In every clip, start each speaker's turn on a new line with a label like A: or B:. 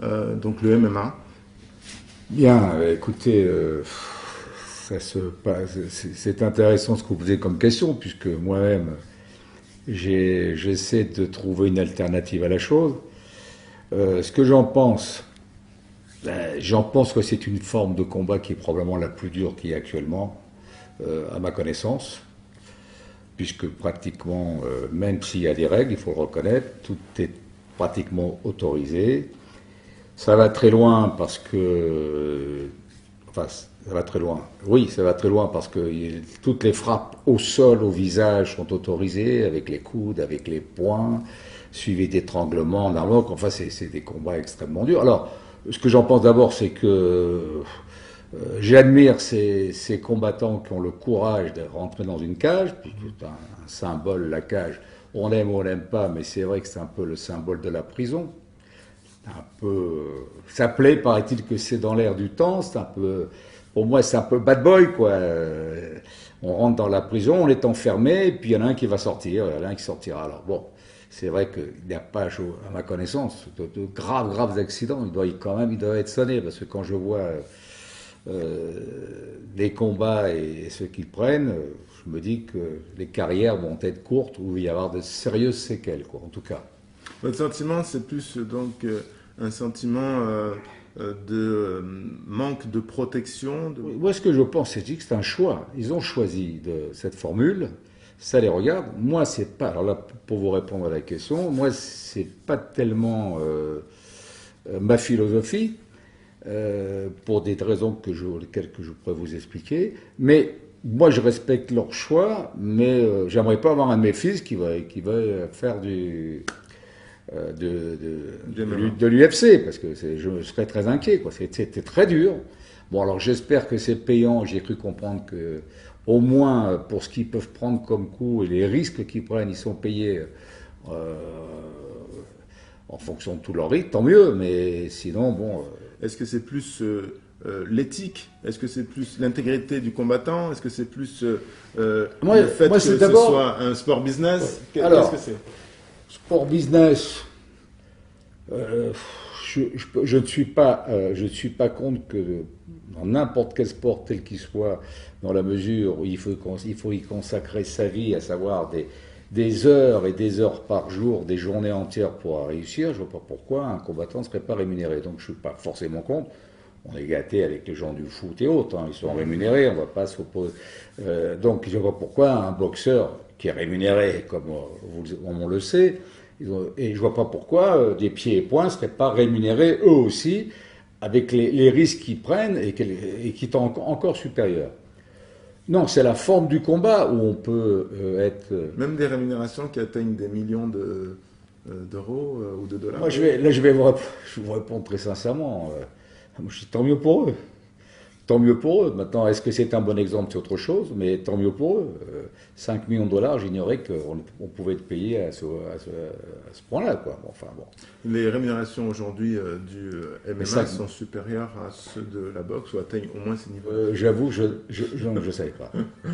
A: donc le MMA.
B: Bien, écoutez, c'est intéressant ce que vous posez comme question, puisque moi-même, j'essaie de trouver une alternative à la chose. Ce que j'en pense que c'est une forme de combat qui est probablement la plus dure qui est actuellement, à ma connaissance, puisque pratiquement, même s'il y a des règles, il faut le reconnaître, tout est pratiquement autorisé. Ça va très loin parce que... Enfin, ça va très loin. Oui, ça va très loin parce que toutes les frappes au sol, au visage sont autorisées, avec les coudes, avec les poings, suivies d'étranglements, d'arlocs. Enfin, c'est des combats extrêmement durs. Alors, ce que j'en pense d'abord, c'est que j'admire ces combattants qui ont le courage de rentrer dans une cage, puisque c'est un symbole, la cage. On l'aime ou on l'aime pas, mais c'est vrai que c'est un peu le symbole de la prison. Un peu, ça plaît, paraît-il, que c'est dans l'air du temps. C'est un peu, pour moi, c'est un peu bad boy, quoi. On rentre dans la prison, on est enfermé, et puis il y en a un qui va sortir, il y en a un qui sortira. Alors bon, c'est vrai qu'il n'y a pas, à ma connaissance, de graves accidents. Il doit être sonné, parce que quand je vois les combats et ceux qu'ils prennent, je me dis que les carrières vont être courtes ou il va y avoir de sérieuses séquelles, quoi, en tout cas.
A: Votre sentiment, c'est plus donc un sentiment manque de protection
B: Moi, ce que je pense, c'est que c'est un choix. Ils ont choisi cette formule, ça les regarde. Moi, c'est pas. Alors là, pour vous répondre à la question, moi, c'est pas tellement ma philosophie, pour des raisons lesquelles je pourrais vous expliquer. Mais moi, je respecte leur choix, mais j'aimerais pas avoir un de mes fils qui va faire de l'UFC, parce que je serais très inquiet, quoi. C'était très dur. Bon, alors j'espère que c'est payant. J'ai cru comprendre que, au moins pour ce qu'ils peuvent prendre comme coup et les risques qu'ils prennent, ils sont payés euh, en fonction de tout leur risque. Tant mieux, mais sinon, bon.
A: Est-ce que c'est plus l'éthique? Est-ce que c'est plus l'intégrité du combattant? Est-ce que c'est plus le fait que ce soit un sport business?
B: Ouais. Alors,
A: qu'est-ce que c'est?
B: Sport business, je ne suis pas contre que dans n'importe quel sport tel qu'il soit, dans la mesure où il faut y consacrer sa vie, à savoir des heures et des heures par jour, des journées entières pour réussir, je ne vois pas pourquoi un combattant ne serait pas rémunéré. Donc je ne suis pas forcément contre. On est gâté avec les gens du foot et autres, hein, ils sont rémunérés, on ne va pas s'opposer. Donc je ne vois pas pourquoi un boxeur qui est rémunéré, comme on le sait, et je ne vois pas pourquoi des pieds et poings ne seraient pas rémunérés eux aussi, avec les risques qu'ils prennent et qui sont encore supérieurs. Non, c'est la forme du combat où on peut être...
A: Même des rémunérations qui atteignent des millions d'euros ou de dollars.
B: Moi, je vais vous répondre très sincèrement. Je dis tant mieux pour eux. Tant mieux pour eux. Maintenant, est-ce que c'est un bon exemple? C'est autre chose, mais tant mieux pour eux. 5 millions de dollars, j'ignorais qu'on pouvait être payé à ce point-là, quoi. Bon, enfin, bon.
A: Les rémunérations aujourd'hui du MMA sont supérieures à ceux de la boxe ou atteignent au moins ces niveaux?
B: J'avoue, je ne savais pas.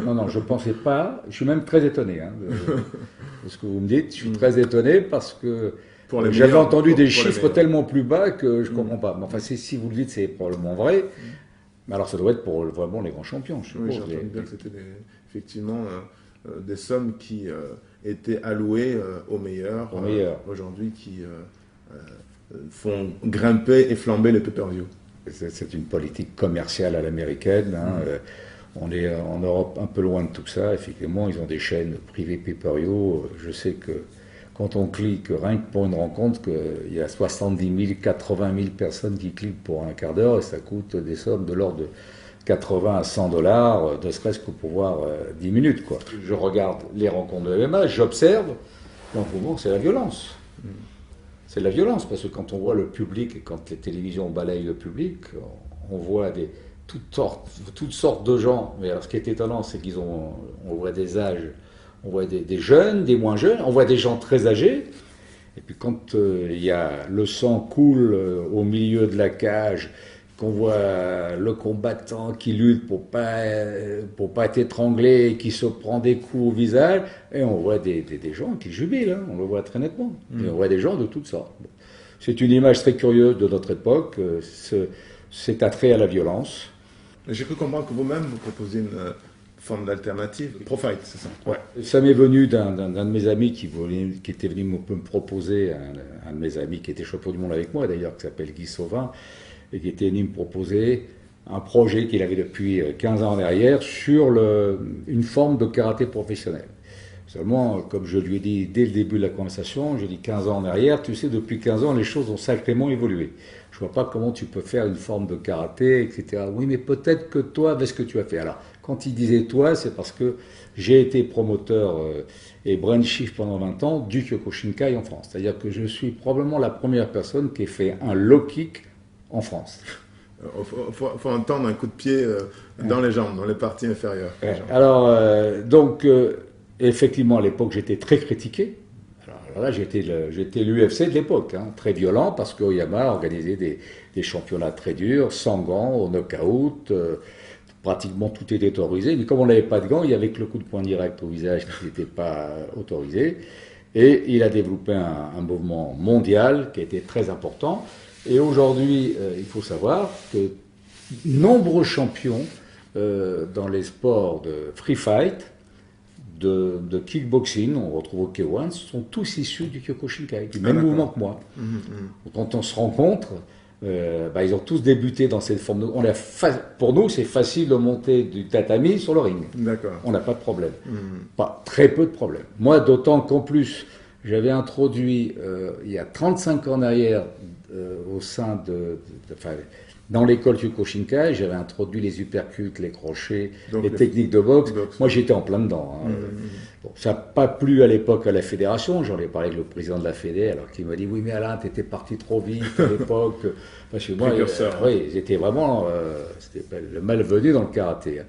B: Non, je ne pensais pas. Je suis même très étonné de ce que vous me dites. Je suis très étonné parce que j'avais entendu des chiffres tellement plus bas que je ne comprends pas. Mais enfin, si vous le dites, c'est probablement vrai. Mais alors, ça doit être pour vraiment les grands champions, je suppose.
A: Oui, j'ai entendu dire que c'était effectivement des sommes qui étaient allouées aux meilleurs. Aujourd'hui, qui font grimper et flamber le pay-per-view.
B: C'est une politique commerciale à l'américaine. On est en Europe un peu loin de tout ça. Effectivement, ils ont des chaînes privées pay-per-view. Je sais que quand on clique, rien que pour une rencontre, qu'il y a 70 000, 80 000 personnes qui cliquent pour un quart d'heure et ça coûte des sommes de l'ordre de 80 à 100 dollars, ne serait-ce que pour voir 10 minutes, quoi. Je regarde les rencontres de MMA, j'observe, donc bon, c'est la violence. C'est de la violence, parce que quand on voit le public et quand les télévisions balayent le public, on voit toutes sortes de gens. Mais alors ce qui est étonnant, c'est on voit des âges, on voit des jeunes, des moins jeunes, on voit des gens très âgés. Et puis quand le sang coule au milieu de la cage, qu'on voit le combattant qui lutte pour pas être étranglé, qui se prend des coups au visage, et on voit des gens qui jubilent, hein, on le voit très nettement. Et on voit des gens de toutes sortes. Bon. c'est une image très curieuse de notre époque, cet attrait à la violence.
A: J'ai cru comprendre que vous-même, vous proposez une forme d'alternative, pro-fight, c'est ça?
B: Ouais. Ça m'est venu d'un de mes amis qui était venu me proposer, un de mes amis qui était champion du monde avec moi d'ailleurs, qui s'appelle Guy Sauvin, et qui était venu me proposer un projet qu'il avait depuis 15 ans en arrière sur une forme de karaté professionnel. Seulement, comme je lui ai dit dès le début de la conversation, je dis 15 ans en arrière, tu sais, depuis 15 ans, les choses ont sacrément évolué. Je vois pas comment tu peux faire une forme de karaté, etc. Oui, mais peut-être que toi, avec ce que tu as fait. Alors, quand il disait toi, c'est parce que j'ai été promoteur et brain chief pendant 20 ans du Kyokushinkai en France. C'est-à-dire que je suis probablement la première personne qui ait fait un low kick en France.
A: Faut entendre un coup de pied dans les jambes, dans les parties inférieures.
B: Ouais. Alors, effectivement, à l'époque, j'étais très critiqué. Alors là, j'étais l'UFC de l'époque, hein, très violent, parce qu'Oyama organisait des championnats très durs, sans gants, au knock-out, pratiquement tout était autorisé. Mais comme on n'avait pas de gants, il y avait que le coup de poing direct au visage qui n'était pas autorisé. Et il a développé un mouvement mondial qui a été très important. Et aujourd'hui, il faut savoir que nombreux champions dans les sports de free fight, de kickboxing, on retrouve au K1, sont tous issus du Kyokushinkai, du même mouvement que moi. Quand on se rencontre, ils ont tous débuté dans cette forme. Pour nous, c'est facile de monter du tatami sur le ring. On n'a pas de problème. Pas très peu de problèmes. Moi, d'autant qu'en plus, j'avais introduit, il y a 35 ans en arrière, au sein dans l'école Kyokushinkai, j'avais introduit les uppercuts, les crochets, les techniques de boxe. Moi, j'étais en plein dedans. Hein. Bon, ça n'a pas plu à l'époque à la fédération. J'en ai parlé avec le président de la Fédé, alors qu'il m'a dit « Oui, mais Alain, t'étais parti trop vite à l'époque. » Parce que moi, oui, j'étais vraiment c'était le malvenu dans le karaté.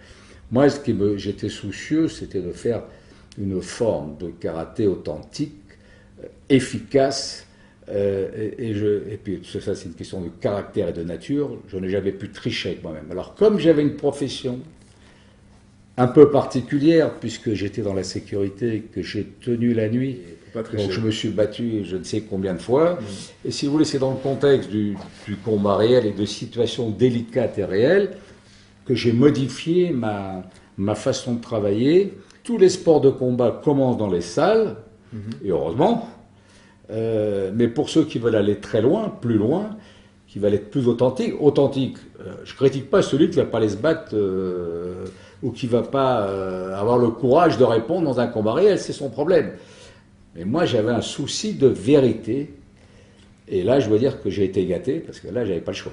B: Moi, j'étais soucieux, c'était de faire une forme de karaté authentique, efficace. Et puis, ça, c'est une question de caractère et de nature. Je n'ai jamais pu tricher avec moi-même. Alors, comme j'avais une profession un peu particulière, puisque j'étais dans la sécurité, que j'ai tenu la nuit, donc je me suis battu je ne sais combien de fois. Et si vous voulez, c'est dans le contexte du combat réel et de situations délicates et réelles que j'ai modifié ma façon de travailler. Tous les sports de combat commencent dans les salles, et heureusement. Mais pour ceux qui veulent aller très loin, plus loin, qui veulent être plus authentiques, je ne critique pas celui qui ne va pas aller se battre ou qui ne va pas avoir le courage de répondre dans un combat réel, c'est son problème. Mais moi, j'avais un souci de vérité, et là, je dois dire que j'ai été gâté, parce que là, je n'avais pas le choix.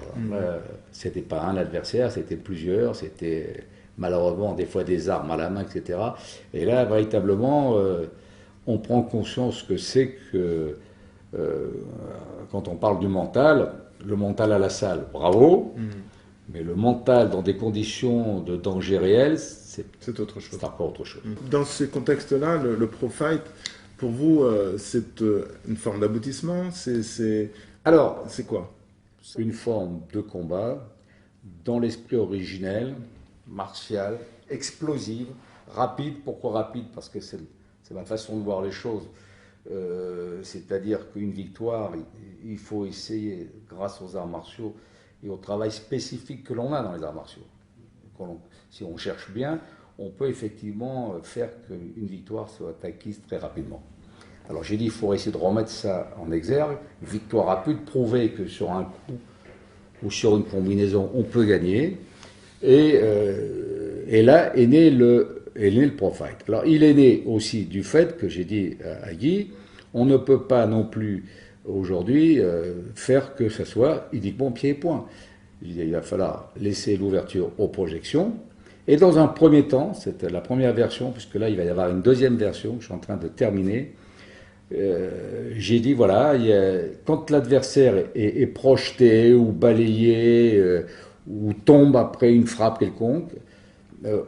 B: C'était pas un adversaire, c'était plusieurs, c'était malheureusement des fois des armes à la main, etc. Et là, véritablement, on prend conscience que c'est que quand on parle du mental, le mental à la salle, bravo, mais le mental dans des conditions de danger réel, c'est
A: autre chose.
B: C'est encore autre chose.
A: Dans ce contexte-là, le pro-fight, pour vous, c'est une forme d'aboutissement?
B: Alors,
A: c'est quoi?
B: C'est une forme de combat dans l'esprit originel, martial, explosive, rapide. Pourquoi rapide? Parce que c'est ma façon de voir les choses. C'est-à-dire qu'une victoire, il faut essayer, grâce aux arts martiaux et au travail spécifique que l'on a dans les arts martiaux. Si on cherche bien, on peut effectivement faire qu'une victoire soit acquise très rapidement. Alors j'ai dit, il faut essayer de remettre ça en exergue. Une victoire rapide, prouver que sur un coup ou sur une combinaison, on peut gagner. Et là est né le pro-fight. Alors il est né aussi du fait que j'ai dit à Guy, on ne peut pas non plus aujourd'hui faire que ça soit uniquement pied et poing. Il va falloir laisser l'ouverture aux projections. Et dans un premier temps, c'était la première version, puisque là il va y avoir une deuxième version que je suis en train de terminer. J'ai dit voilà, quand l'adversaire est projeté ou balayé ou tombe après une frappe quelconque,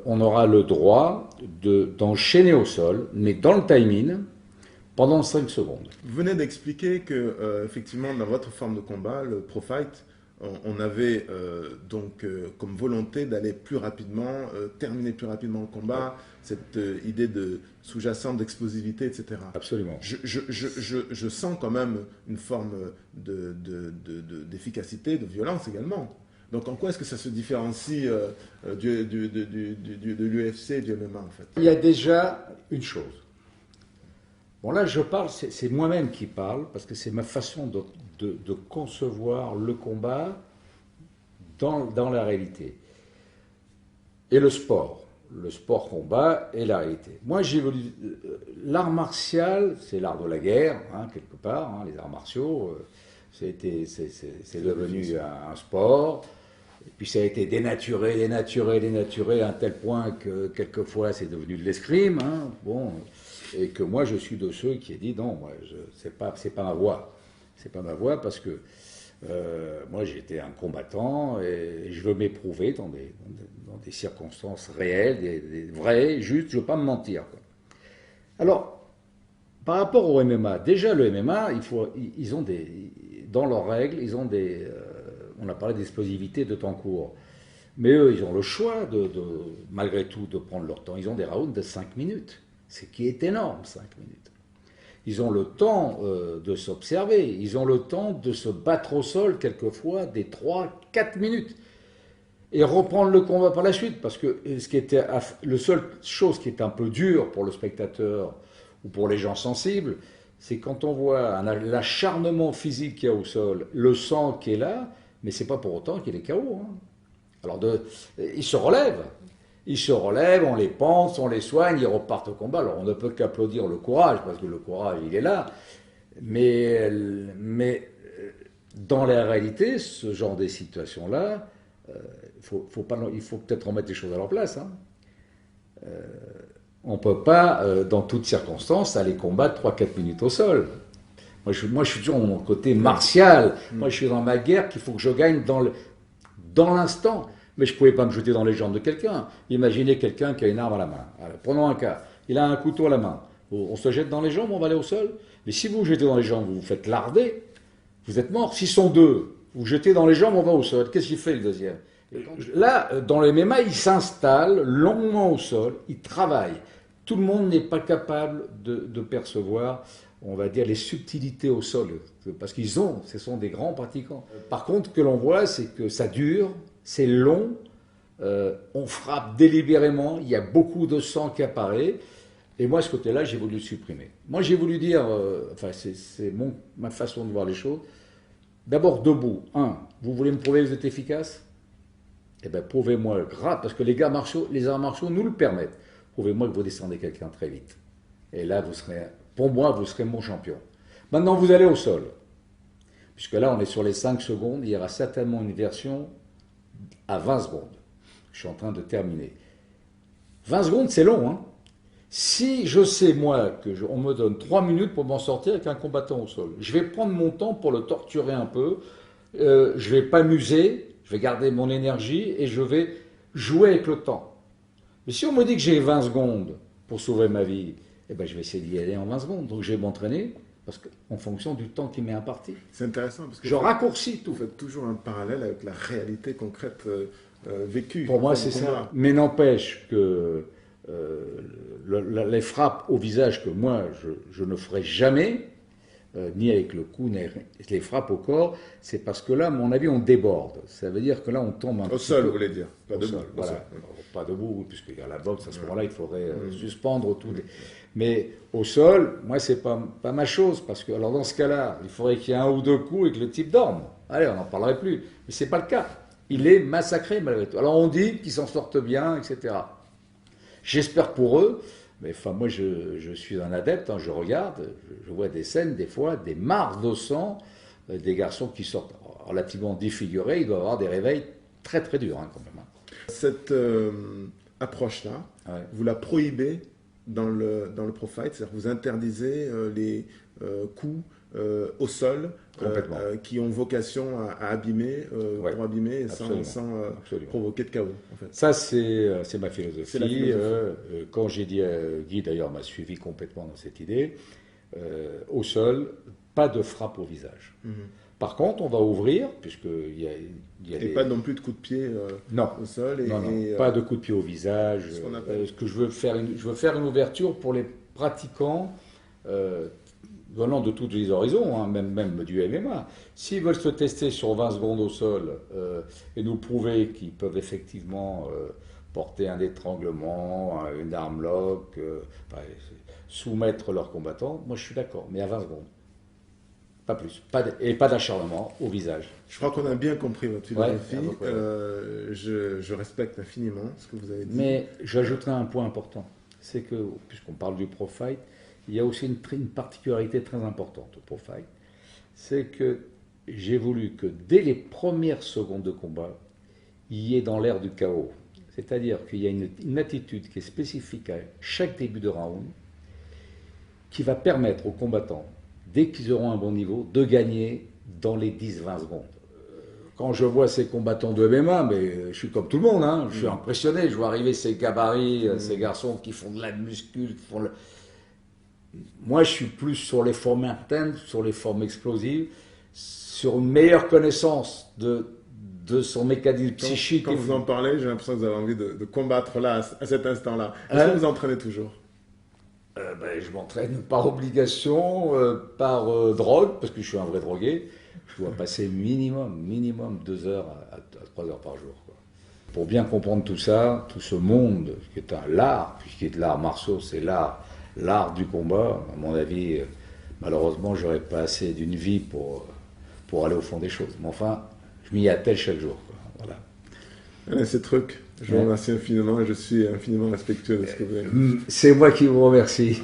B: on aura le droit d'enchaîner au sol, mais dans le timing, pendant 5 secondes.
A: Vous venez d'expliquer que, effectivement, dans votre forme de combat, le pro-fight, on avait donc comme volonté d'aller plus rapidement, terminer plus rapidement le combat, cette idée sous-jacente d'explosivité, etc.
B: Absolument.
A: Je sens quand même une forme d'efficacité, de violence également. Donc en quoi est-ce que ça se différencie de l'UFC et du MMA en fait?
B: Il y a déjà une chose. Bon là je parle, c'est moi-même qui parle, parce que c'est ma façon de concevoir le combat dans la réalité. Et le sport combat et la réalité. Moi j'ai voulu... L'art martial, c'est l'art de la guerre, hein, quelque part, hein, les arts martiaux, c'est devenu un sport. Et puis ça a été dénaturé à un tel point que quelquefois c'est devenu de l'escrime. Hein, bon, et que moi je suis de ceux qui ai dit non, moi c'est pas ma voie. C'est pas ma voie parce que moi j'étais un combattant et je veux m'éprouver dans des circonstances réelles, des vraies, juste, je veux pas me mentir, quoi. Alors, par rapport au MMA, déjà le MMA, ils ont dans leurs règles, ils ont on a parlé d'explosivité de temps court. Mais eux, ils ont le choix, malgré tout, de prendre leur temps. Ils ont des rounds de 5 minutes, ce qui est énorme, 5 minutes. Ils ont le temps de s'observer, ils ont le temps de se battre au sol, quelquefois, des 3-4 minutes. Et reprendre le combat par la suite, parce que le seule chose qui est un peu dure pour le spectateur ou pour les gens sensibles, c'est quand on voit l'acharnement physique qu'il y a au sol, le sang qui est là, mais c'est pas pour autant qu'il est KO. Hein. Alors ils se relèvent, on les pense, on les soigne, ils repartent au combat. Alors on ne peut qu'applaudir le courage, parce que le courage il est là. Mais dans la réalité, ce genre de situations-là, il faut peut-être remettre les choses à leur place. Hein. On ne peut pas, dans toutes circonstances, aller combattre 3-4 minutes au sol. Moi, je suis toujours dans mon côté martial. Moi, je suis dans ma guerre qu'il faut que je gagne dans l'instant. Mais je ne pouvais pas me jeter dans les jambes de quelqu'un. Imaginez quelqu'un qui a une arme à la main. Alors, prenons un cas. Il a un couteau à la main. On se jette dans les jambes, on va aller au sol. Mais si vous vous jetez dans les jambes, vous vous faites larder, vous êtes mort. S'ils sont deux, vous jetez dans les jambes, on va au sol. Qu'est-ce qu'il fait le deuxième? Là, dans le MMA, il s'installe longuement au sol, il travaille. Tout le monde n'est pas capable de percevoir, on va dire, les subtilités au sol, parce ce sont des grands pratiquants. Par contre, ce que l'on voit, c'est que ça dure, c'est long, on frappe délibérément, il y a beaucoup de sang qui apparaît, et moi, ce côté-là, j'ai voulu le supprimer. Moi, j'ai voulu dire, c'est ma façon de voir les choses, d'abord debout. Vous voulez me prouver que vous êtes efficace? Eh bien, prouvez-moi, parce que les arts martiaux nous le permettent. Prouvez-moi que vous descendez quelqu'un très vite. Et là, pour moi, vous serez mon champion. Maintenant, vous allez au sol. Puisque là, on est sur les 5 secondes. Il y aura certainement une version à 20 secondes. Je suis en train de terminer. 20 secondes, c'est long, hein. Si je sais, moi, on me donne 3 minutes pour m'en sortir avec un combattant au sol, je vais prendre mon temps pour le torturer un peu. Je ne vais pas m'user. Je vais garder mon énergie et je vais jouer avec le temps. Mais si on me dit que j'ai 20 secondes pour sauver ma vie, eh ben je vais essayer d'y aller en 20 secondes. Donc je vais m'entraîner en fonction du temps qui m'est imparti.
A: C'est intéressant parce que
B: je raccourcis tout.
A: Vous faites toujours un parallèle avec la réalité concrète vécue.
B: Pour moi, c'est ça. Mais n'empêche que les frappes au visage que moi, je ne ferai jamais, ni avec le cou, ni les frappes au corps, c'est parce que là, à mon avis, on déborde. Ça veut dire que là, on tombe un peu...
A: Au sol, vous voulez dire,
B: pas debout. Voilà. Pas debout, puisqu'il y a la boxe, à ce moment-là, il faudrait suspendre tout. Mais au sol, moi, c'est pas ma chose, parce que, alors dans ce cas-là, il faudrait qu'il y ait un ou deux coups et que le type dorme. Allez, on n'en parlerait plus. Mais c'est pas le cas. Il est massacré, malgré tout. Alors on dit qu'ils s'en sortent bien, etc. J'espère pour eux. Mais enfin, moi, je suis un adepte, hein, je regarde, je vois des scènes, des fois, des mares de sang, des garçons qui sortent relativement défigurés, ils doivent avoir des réveils très très durs, hein, quand même.
A: Cette approche-là, vous la prohibez dans le pro fight, c'est-à-dire que vous interdisez les coups au sol qui ont vocation à abîmer, pour abîmer sans provoquer de chaos. En fait.
B: Ça, c'est ma philosophie. Quand j'ai dit Guy, d'ailleurs, m'a suivi complètement dans cette idée, au sol, pas de frappe au visage. Par contre, on va ouvrir, puisqu'il y a
A: et pas non plus de coups de pied au sol.
B: Non, pas de coups de pied au visage. Ce que je veux faire une ouverture pour les pratiquants venant de tous les horizons, hein, même du MMA. S'ils veulent se tester sur 20 secondes au sol et nous prouver qu'ils peuvent effectivement porter un étranglement, une armlock, soumettre leurs combattants, moi je suis d'accord, mais à 20 secondes. Pas plus. Et pas d'acharnement au visage.
A: Je crois qu'on a bien compris votre philosophie. Je respecte infiniment ce que vous avez dit.
B: Mais j'ajouterai un point important. C'est que, puisqu'on parle du pro fight, il y a aussi une particularité très importante au pro fight. C'est que j'ai voulu que dès les premières secondes de combat, il y ait dans l'air du chaos. C'est-à-dire qu'il y a une attitude qui est spécifique à chaque début de round qui va permettre aux combattants, dès qu'ils auront un bon niveau, de gagner dans les 10-20 secondes. Quand je vois ces combattants de MMA, mais je suis comme tout le monde, hein, je suis impressionné, je vois arriver ces gabarits, ces garçons qui font de la muscule, Moi, je suis plus sur les formes internes, sur les formes explosives, sur une meilleure connaissance de son mécanisme psychique.
A: Quand vous en parlez, j'ai l'impression que vous avez envie de combattre là, à cet instant-là. Est-ce que vous entraînez toujours?
B: Je m'entraîne par obligation, par drogue, parce que je suis un vrai drogué. Je dois passer minimum 2 heures à 3 heures par jour, quoi. Pour bien comprendre tout ça, tout ce monde, qui est un l'art, puisqu'il est de l'art martiaux, c'est l'art du combat. À mon avis, malheureusement, j'aurais pas assez d'une vie pour aller au fond des choses. Mais enfin, je m'y attelle chaque jour, quoi. Voilà.
A: Ces trucs. Je vous remercie infiniment et je suis infiniment respectueux de ce que vous avez dit.
B: C'est moi qui vous remercie.